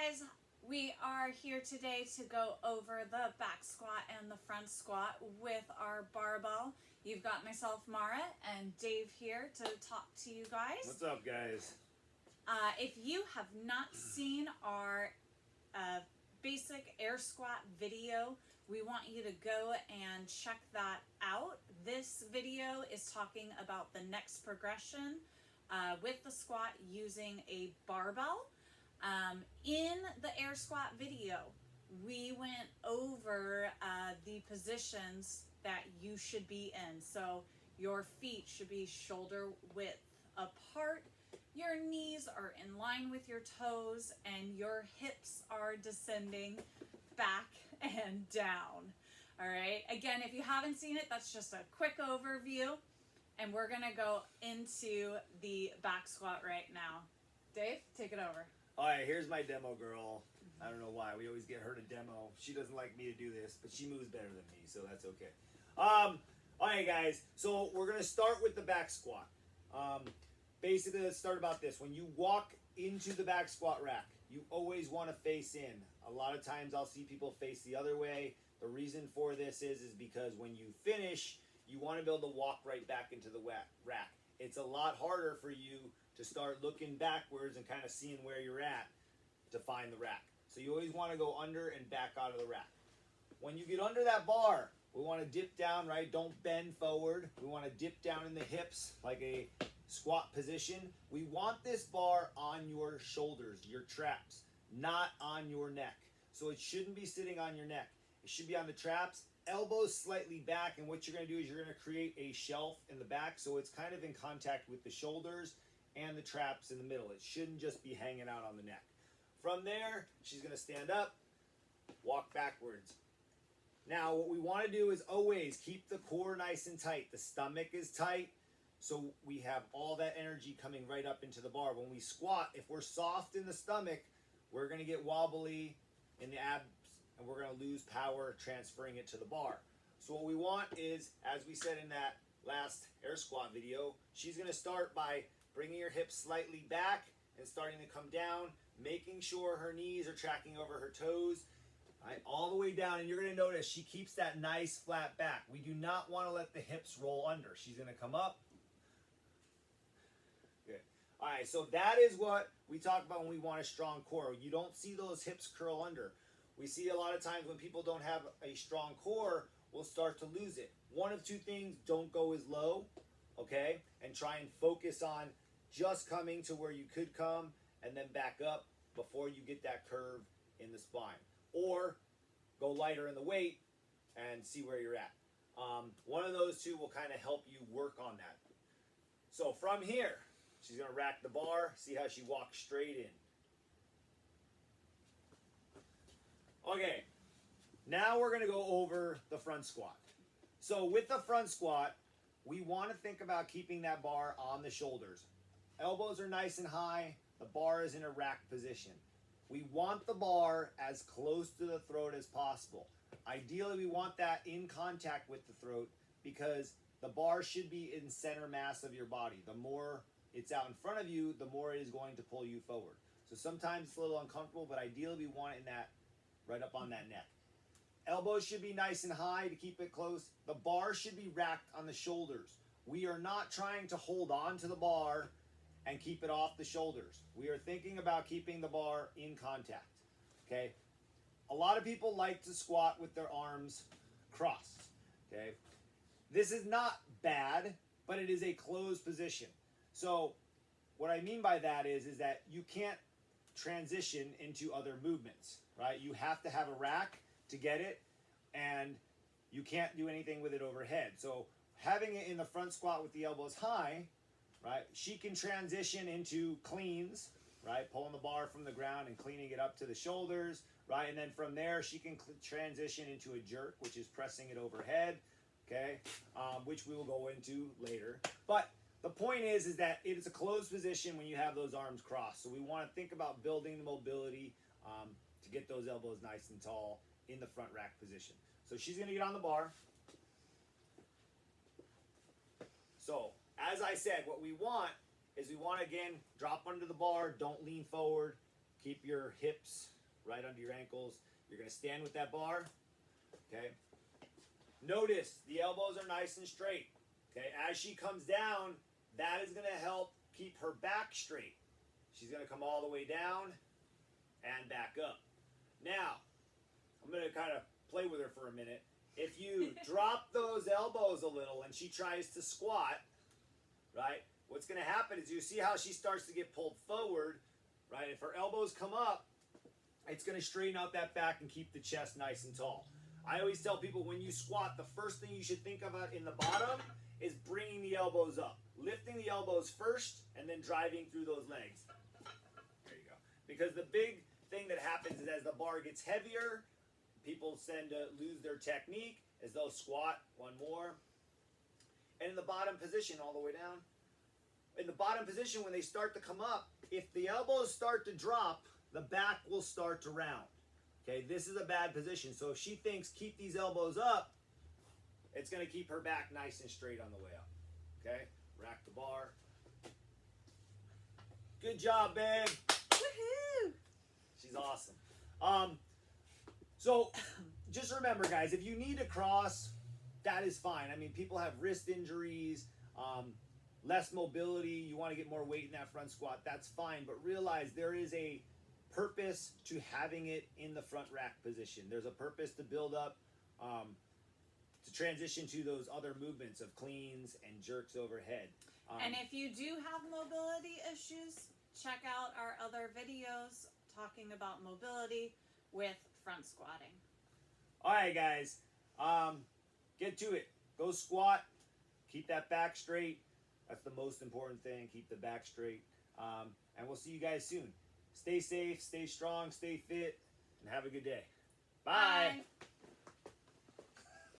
guys, we are here today to go over the back squat and the front squat with our barbell. You've got myself, Mara, and Dave here to talk to you guys. What's up, guys? If you have not seen our basic air squat video, we want you to go and check that out. This video is talking about the next progression with the squat using a barbell. In the air squat video, we went over the positions that you should be in. So your feet should be shoulder width apart, your knees are in line with your toes, and your hips are descending back and down. All right, again, if you haven't seen it, that's just a quick overview, and we're gonna go into the back squat right now. Dave, take it over. All right, here's my demo girl. I don't know why. We always get her to demo. She doesn't like me to do this, but she moves better than me, so that's okay. All right, guys. So we're going to start with the back squat. Basically, let's start about this. When you walk into the back squat rack, you always want to face in. A lot of times I'll see people face the other way. The reason for this is because when you finish, you want to be able to walk right back into the rack. It's a lot harder for you to start looking backwards and kind of seeing where you're at to find the rack. So you always want to go under and back out of the rack. When you get under that bar, we want to dip down, right? Don't bend forward. We want to dip down in the hips like a squat position. We want this bar on your shoulders, your traps, not on your neck. So it shouldn't be sitting on your neck. It should be on the traps, elbows slightly back, and what you're going to do is you're going to create a shelf in the back so it's kind of in contact with the shoulders and the traps in the middle. It shouldn't just be hanging out on the neck. From there, she's going to stand up, walk backwards. Now, what we want to do is always keep the core nice and tight. The stomach is tight, so we have all that energy coming right up into the bar. When we squat, if we're soft in the stomach, we're going to get wobbly in the abs, and we're going to lose power transferring it to the bar. So what we want is, as we said in that last air squat video, she's going to start by bringing your hips slightly back and starting to come down, making sure her knees are tracking over her toes, right, all the way down. And you're going to notice she keeps that nice flat back. We do not want to let the hips roll under. She's going to come up. Good. All right, so that is what we talk about when we want a strong core. You don't see those hips curl under. We see a lot of times when people don't have a strong core, we'll start to lose it. One of two things: don't go as low, okay, and try and focus on just coming to where you could come and then back up before you get that curve in the spine. Or go lighter in the weight and see where you're at. One of those two will kind of help you work on that. So from here, she's going to rack the bar. See how she walks straight in. Okay, now we're going to go over the front squat. So with the front squat, we want to think about keeping that bar on the shoulders. Elbows are nice and high. The bar is in a rack position. We want the bar as close to the throat as possible. Ideally, we want that in contact with the throat because the bar should be in center mass of your body. The more it's out in front of you, the more it is going to pull you forward. So sometimes it's a little uncomfortable, but ideally we want it in that, right up on that neck. Elbows should be nice and high to keep it close. The bar should be racked on the shoulders. We are not trying to hold on to the bar and keep it off the shoulders. We are thinking about keeping the bar in contact, okay? A lot of people like to squat with their arms crossed, okay? This is not bad, but it is a closed position. So what I mean by that is that you can't transition into other movements, right? You have to have a rack to get it, and you can't do anything with it overhead. So having it in the front squat with the elbows high, right, she can transition into cleans, right, pulling the bar from the ground and cleaning it up to the shoulders, right, and then from there she can transition into a jerk, which is pressing it overhead, okay, which we will go into later. But the point is that it is a closed position when you have those arms crossed. So we want to think about building the mobility to get those elbows nice and tall in the front rack position. So she's going to get on the bar. So as I said, what we want is we want to, again, drop under the bar, don't lean forward, Keep your hips right under your ankles. You're going to stand with that bar. Okay. Notice the elbows are nice and straight. Okay. As she comes down, that is going to help keep her back straight. She's going to come all the way down and back up. Now, I'm going to kind of play with her for a minute. If you drop those elbows a little and she tries to squat, right, what's going to happen is you see how she starts to get pulled forward, right? If her elbows come up, it's going to straighten out that back and keep the chest nice and tall. I always tell people when you squat, the first thing you should think about in the bottom is bringing the elbows up. Lifting the elbows first and then driving through those legs. There you go. Because the big thing that happens is as the bar gets heavier, people tend to lose their technique as they'll squat. One more. And in the bottom position, all the way down. In the bottom position, when they start to come up, if the elbows start to drop, the back will start to round. Okay, this is a bad position. So if she thinks keep these elbows up, it's going to keep her back nice and straight on the way up. Okay, rack the bar. Good job, babe. Woohoo! She's awesome. So just remember, guys, if you need to cross, that is fine. I mean, people have wrist injuries, less mobility, you want to get more weight in that front squat, that's fine. But realize there is a purpose to having it in the front rack position. There's a purpose to build up, to transition to those other movements of cleans and jerks overhead. And if you do have mobility issues, check out our other videos talking about mobility with front squatting. All right, guys, get to it. Go squat. Keep that back straight. That's the most important thing. Keep the back straight. And we'll see you guys soon. Stay safe, stay strong, stay fit, and have a good day. Bye. Bye.